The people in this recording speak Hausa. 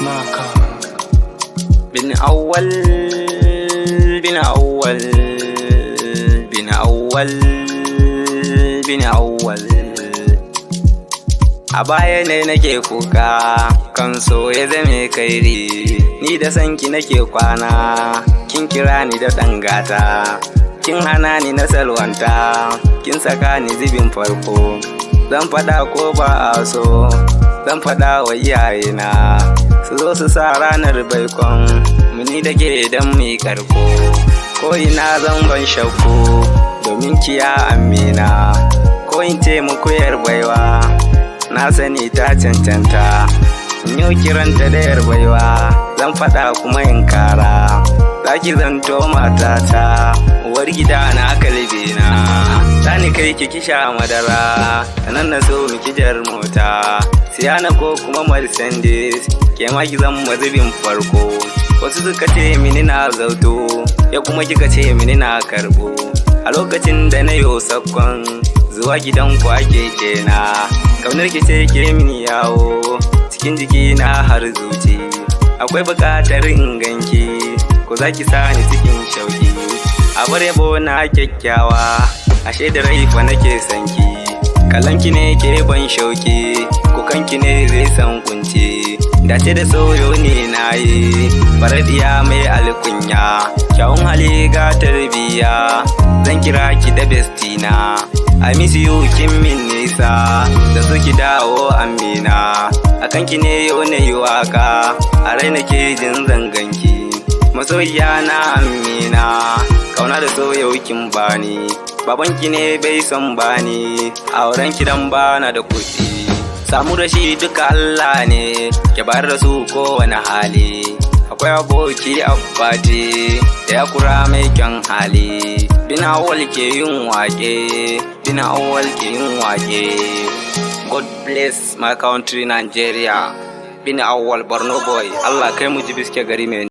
Maka bin awwal bin awwal bin awwal bin awwal. A baya ne nake kuka kan so ya zame kairi, ni da sanki nake kwana, kin kira ni da dangata, kin hana ni na salwanta, kin saka ni zubin farko. Zan fada ko ba a so, zan fada wa iyayena su zo su sa ranar baikon muni da ke idan mu karko. Ko ina zan ban shakku domin kiya amina, ko in taimako yar baiwa na sani ta cancanta. In yau kiranta da yar baiwa zan fada kuma in kara, zaki zanto matata uwar gida na kalbina. Sani kai ki kisha madara, nan na so miki jar mota, siyana ko kuma Mercedes, ke ma ki zan mazubin farko. Wasu suka ce mini na zauto, ya kuma kika ce mini na karbo. A lokacin da na yo sakkon zuwa gidan ku ake kena, kaunar ki ce ke mini yawo cikin jiki na har zuci. Akwai bukatar in ganki, ko zaki sani cikin shauki. A bar yabo na kyakkyawa, ashe da rai fa nake sanki. Kalanki ne ke ban shauki, kukanki ne zai san kunci. Dace da soyo ne nayi, faradiya mai alkunya, kyawun hali ga tarbiya, zan kira ki da bestina. I miss you kin min nisa, da so ki dawo amina. Akan ki ne yau na yi waka, a rai nake jin zanganki. Masoyiya na amina, kauna da soyo kin bani. Babanki ne bai son bani, auren ki dan bana da kuɗi. Samu da shi duka Allah ne, ke bar da su kowane hali. Akwai aboki abbati da ya kura mai kyan hali. Bina awwal ke yin wake, bina awwal ke yin wake. God bless my country Nigeria. Bina awwal Borno boy, Allah kai mu ji biske gari mai